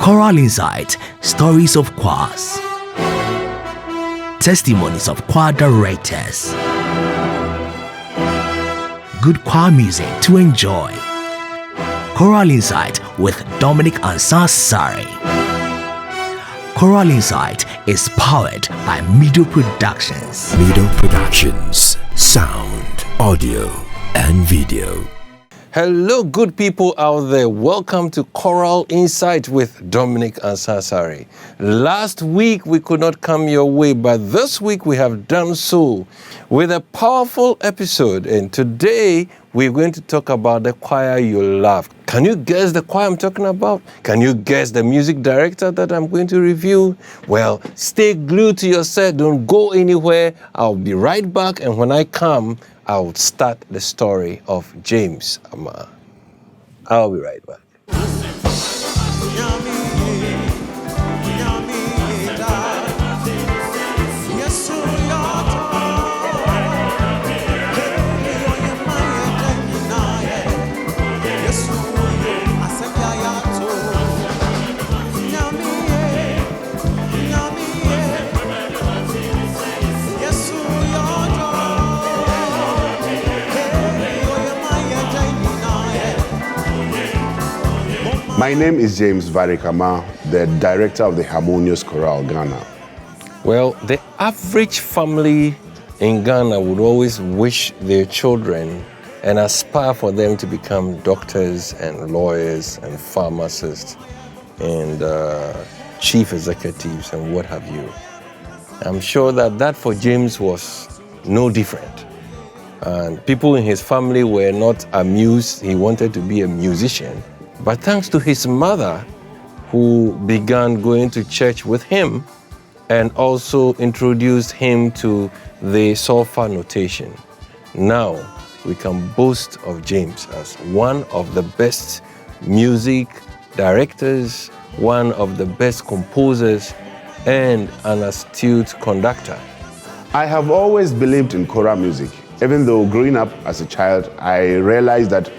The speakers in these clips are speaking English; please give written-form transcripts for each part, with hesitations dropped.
Choral Insight, stories of choirs. Testimonies of choir directors. Good choir music to enjoy. Choral Insight with Dominic Ansa-Asare. Choral Insight is powered by Mido Productions. Mido Productions, sound, audio, and video. Hello, good people out there. Welcome to Choral Insight with Dominic Ansa-Asare. Last week we could not come your way, but this week we have done so with a powerful episode. And today we're going to talk about the choir you love. Can you guess the choir I'm talking about? Can you guess the music director that I'm going to review? Well, stay glued to your set. Don't go anywhere. I'll be right back. And when I come, I'll start the story of James Armaah. I'll be right back. My name is James Varrick, the director of the Harmonious Chorale, Ghana. Well, the average family in Ghana would always wish their children and aspire for them to become doctors and lawyers and pharmacists and chief executives and what have you. I'm sure that for James was no different. And people in his family were not amused. He wanted to be a musician. But thanks to his mother, who began going to church with him and also introduced him to the solfa notation, now we can boast of James as one of the best music directors, one of the best composers, and an astute conductor. I have always believed in choral music. Even though growing up as a child, I realized that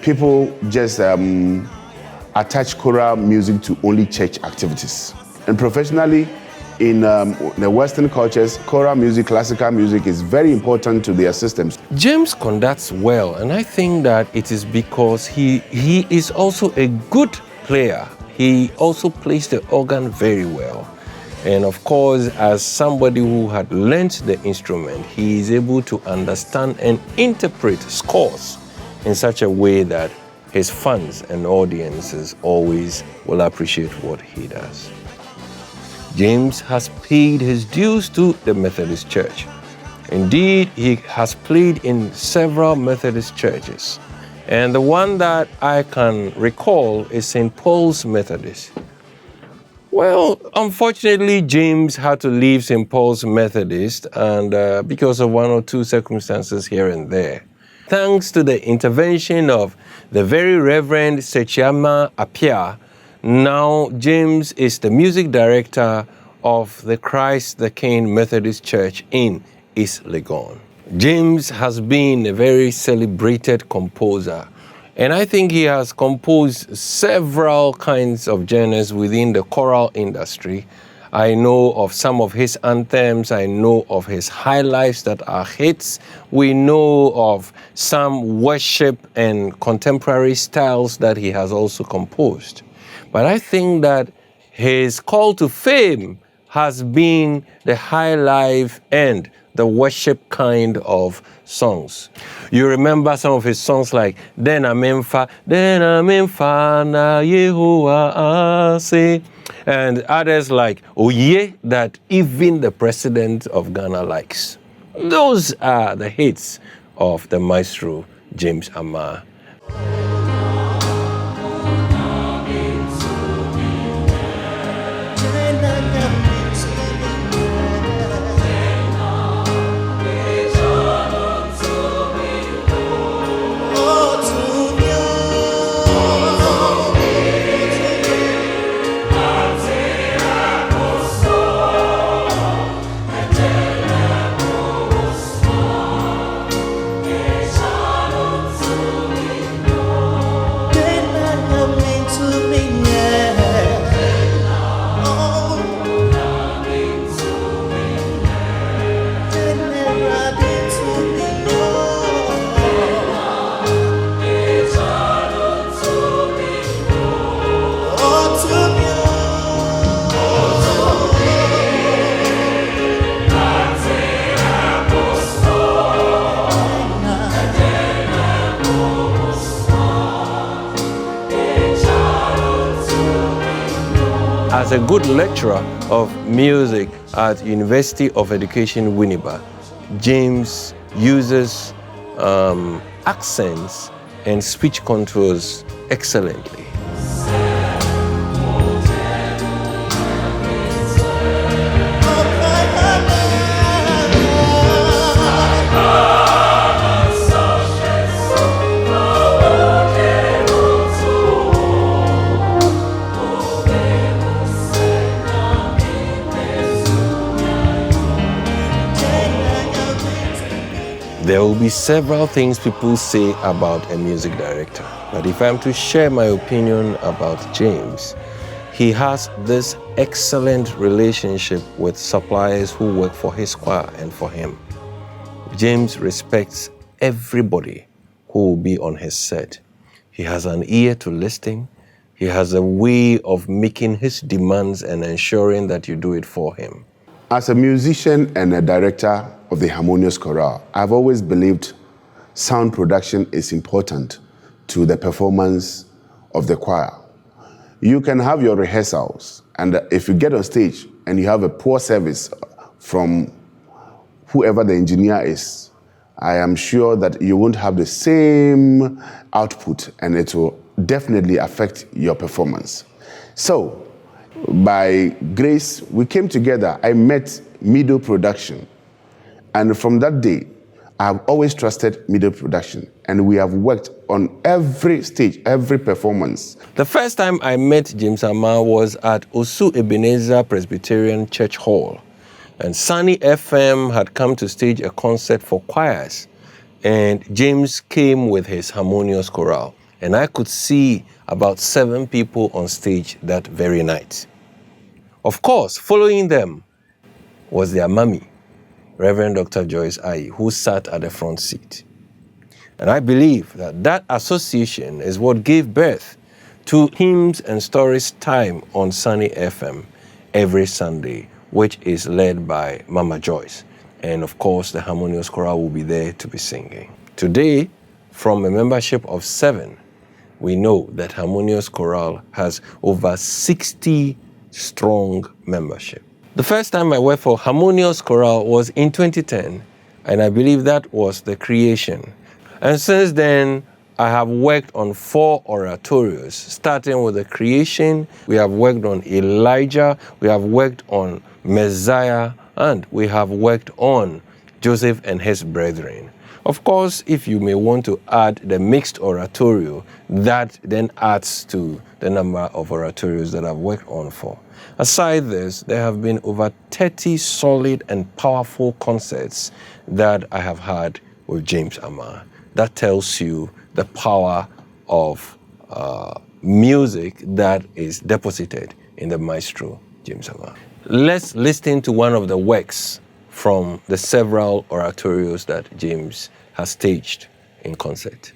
people just attach choral music to only church activities. And professionally, in the Western cultures, choral music, classical music is very important to their systems. James conducts well, and I think that it is because he is also a good player. He also plays the organ very well. And of course, as somebody who had learnt the instrument, he is able to understand and interpret scores in such a way that his fans and audiences always will appreciate what he does. James has paid his dues to the Methodist Church. Indeed, he has played in several Methodist churches. And the one that I can recall is St. Paul's Methodist. Well, unfortunately, James had to leave St. Paul's Methodist and because of one or two circumstances here and there. Thanks to the intervention of the very Reverend Sechiama Appiah, now James is the music director of the Christ the King Methodist Church in East Legon. James has been a very celebrated composer, and I think he has composed several kinds of genres within the choral industry. I know of some of his anthems. I know of his high lives that are hits. We know of some worship and contemporary styles that he has also composed. But I think that his call to fame has been the high life and the worship kind of songs. You remember some of his songs like Dena Memfa na Yehowa Ase, and others like Oye that even the president of Ghana likes. Those are the hits of the maestro James Armaah. as a good lecturer of music at University of Education, Winneba, James uses accents and speech contours excellently. There will be several things people say about a music director, but if I'm to share my opinion about James, he has this excellent relationship with suppliers who work for his choir and for him. James respects everybody who will be on his set. He has an ear to listen. He has a way of making his demands and ensuring that you do it for him. As a musician and a director of the Harmonious Chorale, I've always believed sound production is important to the performance of the choir. You can have your rehearsals, and if you get on stage and you have a poor service from whoever the engineer is, I am sure that you won't have the same output, and it will definitely affect your performance. So, by grace, we came together. I met Mido Production. And from that day, I've always trusted Mido Production. And we have worked on every stage, every performance. The first time I met James Armaah was at Osu Ebenezer Presbyterian Church Hall. And Sunny FM had come to stage a concert for choirs. And James came with his Harmonious Chorale. And I could see about 7 people on stage that very night. Of course, following them was their mummy, Reverend Dr. Joyce Ayi, who sat at the front seat. And I believe that that association is what gave birth to Hymns and Stories Time on Sunny FM every Sunday, which is led by Mama Joyce. And of course, the Harmonious Chorale will be there to be singing. Today, from a membership of 7, we know that Harmonious Chorale has over 60 strong membership. The first time I worked for Harmonious Chorale was in 2010, and I believe that was the creation. And since then, I have worked on 4 oratorios, starting with the creation. We have worked on Elijah, we have worked on Messiah, and we have worked on Joseph and his brethren. Of course, if you may want to add the mixed oratorio, that then adds to the number of oratorios that I've worked on for. Aside this, there have been over 30 solid and powerful concerts that I have had with James Armaah. That tells you the power of music that is deposited in the maestro, James Armaah. Let's listen to one of the works from the several oratorios that James has staged in concert.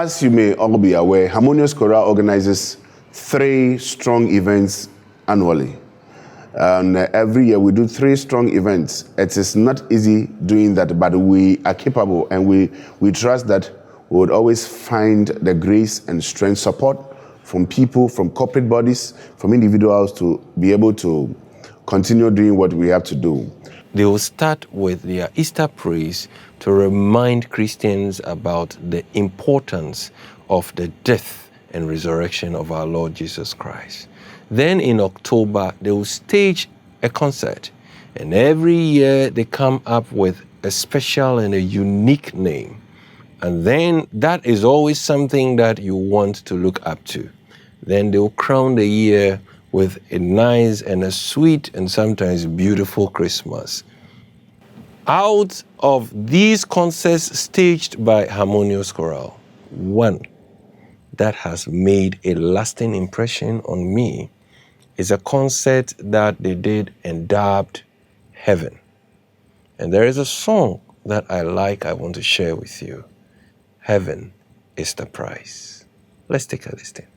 as you may all be aware, Harmonious Chorale organizes 3 strong events annually. And every year we do 3 strong events. It is not easy doing that, but we are capable, and we trust that we would always find the grace and strength, support from people, from corporate bodies, from individuals to be able to continue doing what we have to do. They will start with their Easter praise to remind Christians about the importance of the death and resurrection of our Lord Jesus Christ. Then in October, they will stage a concert. And every year they come up with a special and a unique name. And then that is always something that you want to look up to. Then they'll crown the year with a nice and a sweet and sometimes beautiful Christmas. Out of these concerts staged by Harmonious Chorale, one that has made a lasting impression on me is a concert that they did and dubbed Heaven. And there is a song that I want to share with you. Heaven is the price. Let's take a listen.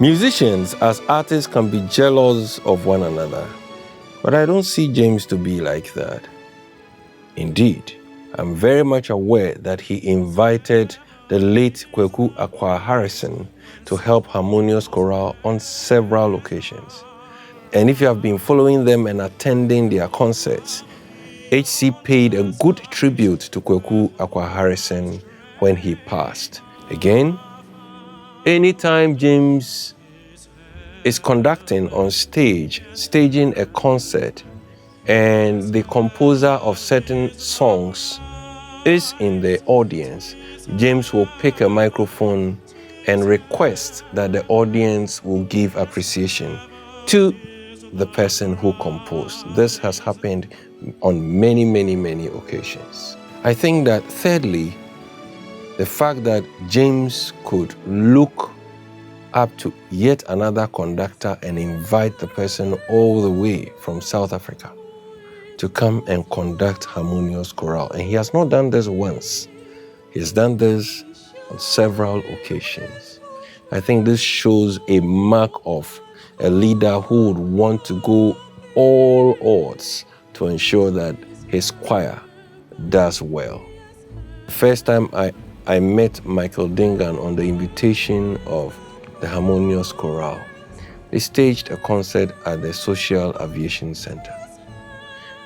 Musicians as artists can be jealous of one another, but I don't see James to be like that. Indeed, I'm very much aware that he invited the late Kweku Akwa Harrison to help Harmonious Chorale on several occasions. And if you have been following them and attending their concerts, HC paid a good tribute to Kweku Akwa Harrison when he passed. Again, anytime James is conducting on stage, staging a concert, and the composer of certain songs is in the audience, James will pick a microphone and request that the audience will give appreciation to the person who composed. This has happened on many, many, many occasions. I think that thirdly, the fact that James could look up to yet another conductor and invite the person all the way from South Africa to come and conduct Harmonious Chorale. And he has not done this once. He has done this on several occasions. I think this shows a mark of a leader who would want to go all odds to ensure that his choir does well. The first time I met Michael Dingan on the invitation of the Harmonious Chorale. They staged a concert at the Social Aviation Center.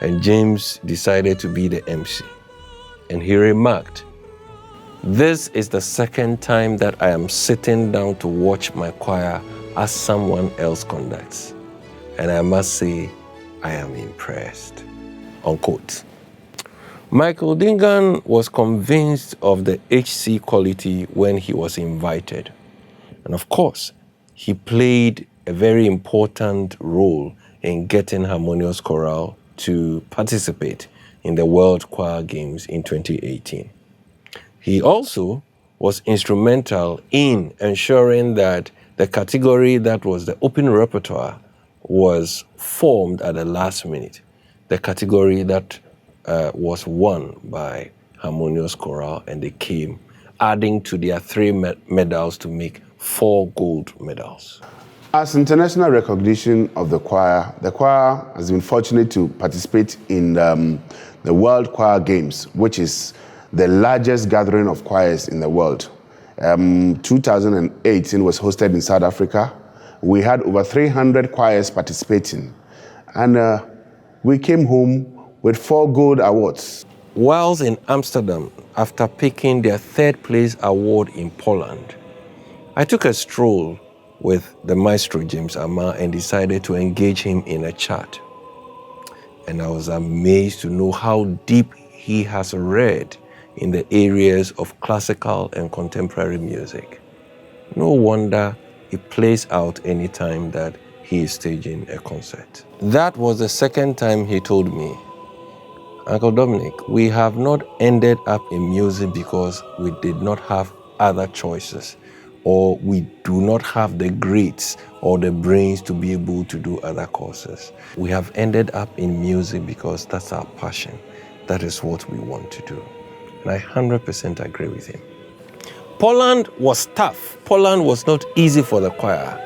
And James decided to be the MC. And he remarked, "This is the second time that I am sitting down to watch my choir as someone else conducts. And I must say, I am impressed." Unquote. Michael Dingan was convinced of the HC quality when he was invited. And of course, he played a very important role in getting Harmonious Chorale to participate in the World Choir Games in 2018. He also was instrumental in ensuring that the category that was the open repertoire was formed at the last minute, the category that was won by Harmonious Chorale, and they came adding to their 3 medals to make 4 gold medals. As international recognition of the choir has been fortunate to participate in the World Choir Games, which is the largest gathering of choirs in the world. 2018 was hosted in South Africa. We had over 300 choirs participating, and we came home with 4 gold awards. Whilst in Amsterdam, after picking their 3rd place award in Poland, I took a stroll with the maestro James Armaah and decided to engage him in a chat. And I was amazed to know how deep he has read in the areas of classical and contemporary music. No wonder it plays out any time that he is staging a concert. That was the 2nd time he told me, Uncle Dominic, we have not ended up in music because we did not have other choices, or we do not have the grades or the brains to be able to do other courses. We have ended up in music because that's our passion. That is what we want to do. And I 100% agree with him. Poland was tough. Poland was not easy for the choir.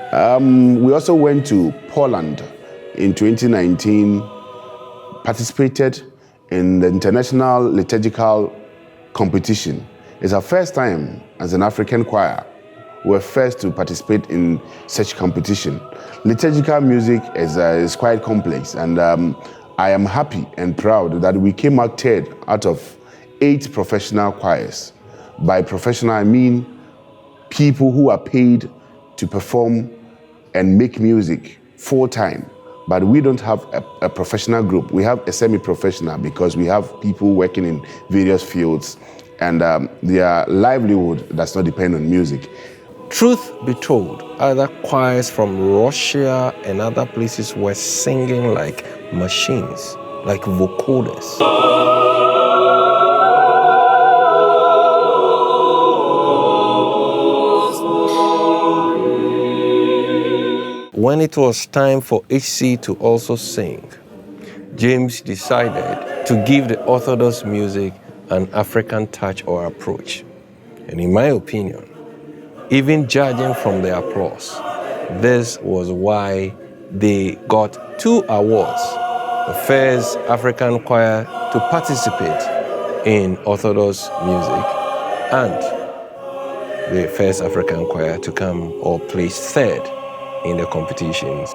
We also went to Poland in 2019, participated in the International Liturgical Competition. It's our first time as an African choir. We're first to participate in such competition. Liturgical music is quite complex, and I am happy and proud that we came out 3rd out of 8 professional choirs. By professional, I mean people who are paid to perform and make music full-time. But we don't have a professional group. We have a semi-professional because we have people working in various fields, and their livelihood does not depend on music. Truth be told, other choirs from Russia and other places were singing like machines, like vocoders. When it was time for HC to also sing, James decided to give the Orthodox music an African touch or approach. And in my opinion, even judging from the applause, this was why they got 2 awards. The first African choir to participate in Orthodox music, and the first African choir to come or place 3rd in the competitions.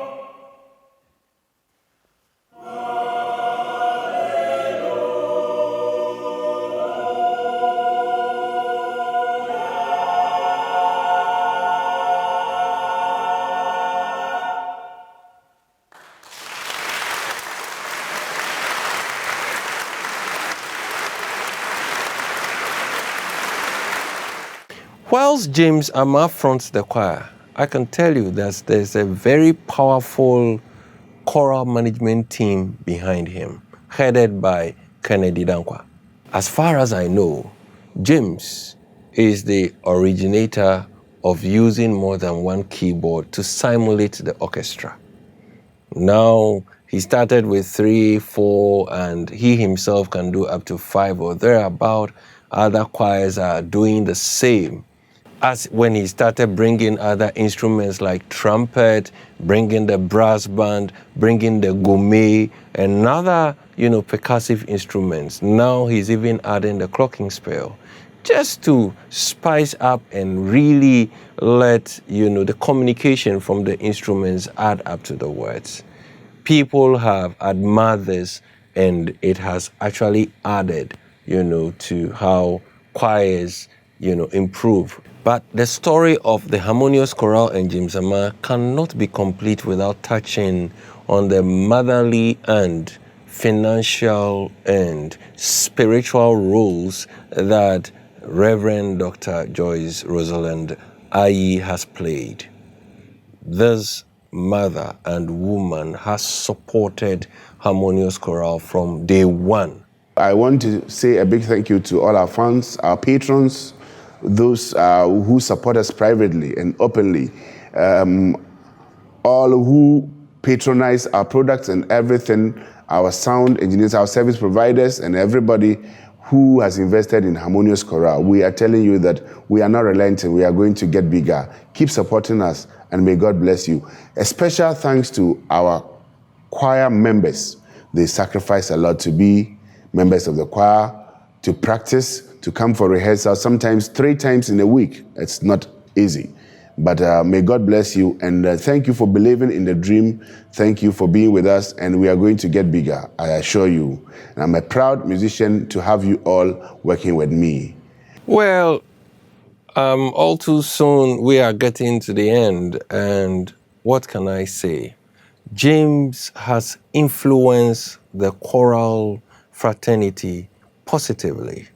Whilst James Armaah fronts the choir, I can tell you that there's a very powerful choral management team behind him, headed by Kennedy Dankwa. As far as I know, James is the originator of using more than one keyboard to simulate the orchestra. Now, he started with 3, 4, and he himself can do up to 5 or thereabout. Other choirs are doing the same. As when he started bringing other instruments like trumpet, bringing the brass band, bringing the gourmet, and other, percussive instruments. Now he's even adding the clocking spell, just to spice up and really let, the communication from the instruments add up to the words. People have admired this, and it has actually added, to how choirs, improve. But the story of the Harmonious Chorale and James Armaah cannot be complete without touching on the motherly and financial and spiritual roles that Reverend Dr. Joyce Rosalind Ayi has played. This mother and woman has supported Harmonious Chorale from day one. I want to say a big thank you to all our fans, our patrons, those who support us privately and openly, all who patronize our products and everything, our sound engineers, our service providers, and everybody who has invested in Harmonious Chorale. We are telling you that we are not relenting. We are going to get bigger. Keep supporting us, and may God bless you. A special thanks to our choir members. They sacrifice a lot to be members of the choir, to practice, to come for rehearsal, sometimes 3 times in a week. It's not easy. But may God bless you, and thank you for believing in the dream. Thank you for being with us, and we are going to get bigger, I assure you. And I'm a proud musician to have you all working with me. Well, all too soon we are getting to the end, and what can I say? James has influenced the choral fraternity positively.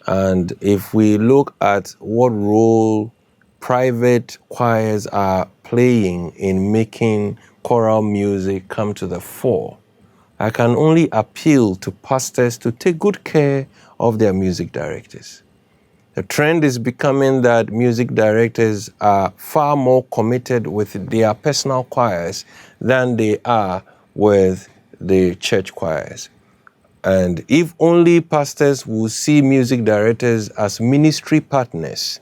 And if we look at what role private choirs are playing in making choral music come to the fore, I can only appeal to pastors to take good care of their music directors. The trend is becoming that music directors are far more committed with their personal choirs than they are with the church choirs. And if only pastors will see music directors as ministry partners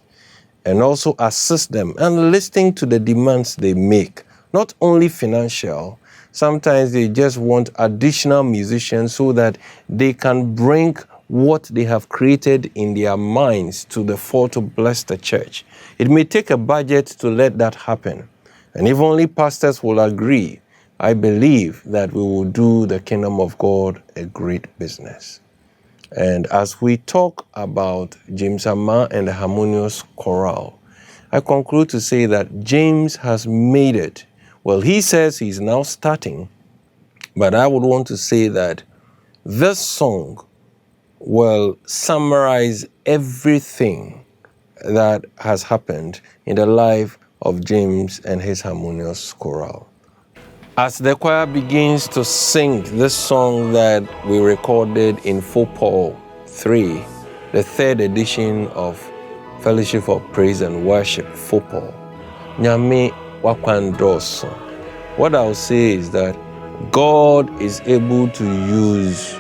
and also assist them and listen to the demands they make, not only financial, sometimes they just want additional musicians so that they can bring what they have created in their minds to the fore to bless the church. It may take a budget to let that happen. And if only pastors will agree, I believe that we will do the kingdom of God a great business. And as we talk about James Armaah and the Harmonious Chorale, I conclude to say that James has made it. Well, he says he's now starting, but I would want to say that this song will summarize everything that has happened in the life of James and his Harmonious Chorale. As the choir begins to sing this song that we recorded in Fopol 3, the 3rd edition of Fellowship of Praise and Worship, Fopol, Nyame Wakwandoso, what I'll say is that God is able to use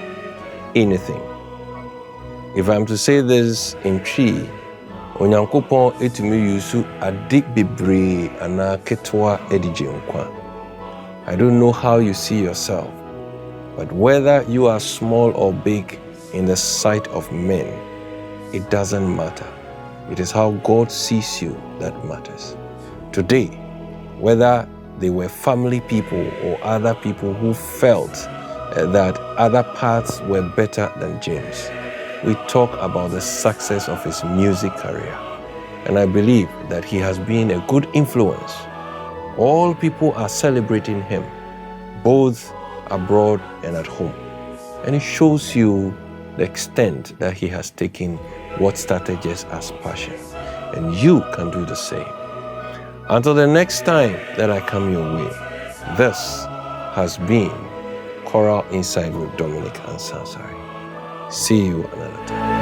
anything. If I'm to say this in Twi, Onyankopon etumi yusu ade bebre ana ketwa edigye nkwa. I don't know how you see yourself, but whether you are small or big in the sight of men, it doesn't matter. It is how God sees you that matters. Today, whether they were family people or other people who felt that other paths were better than James, we talk about the success of his music career. And I believe that he has been a good influence. All people are celebrating him, both abroad and at home. And it shows you the extent that he has taken what started just as passion. And you can do the same. Until the next time that I come your way, this has been Choral Insight with Dominic Ansa-Asare. See you another time.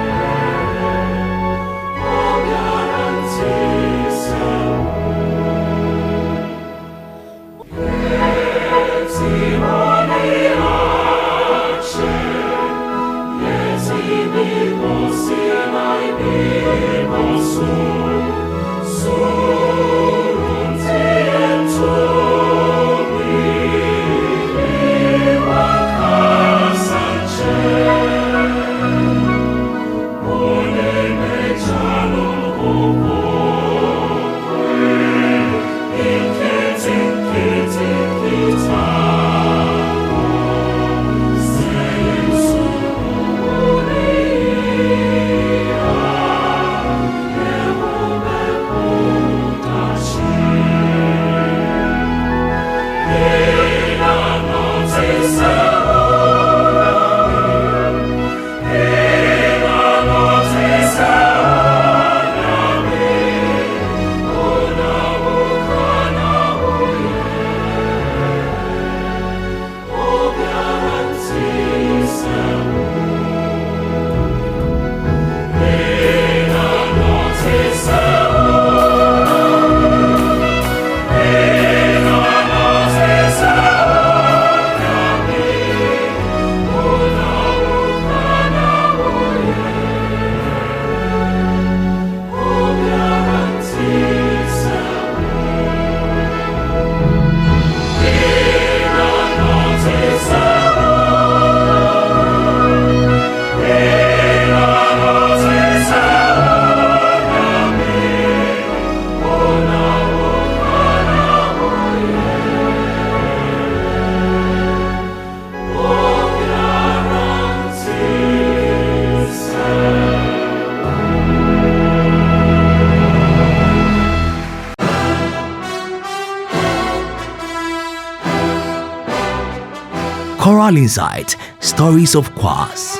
Choral Insight, stories of choirs,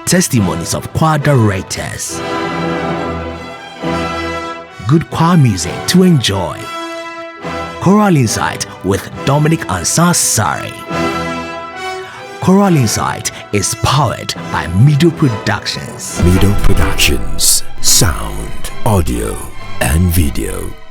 testimonies of choir directors, good choir music to enjoy. Choral Insight with Dominic Ansa-Asare. Choral Insight is powered by Mido Productions. Mido Productions, sound, audio, and video.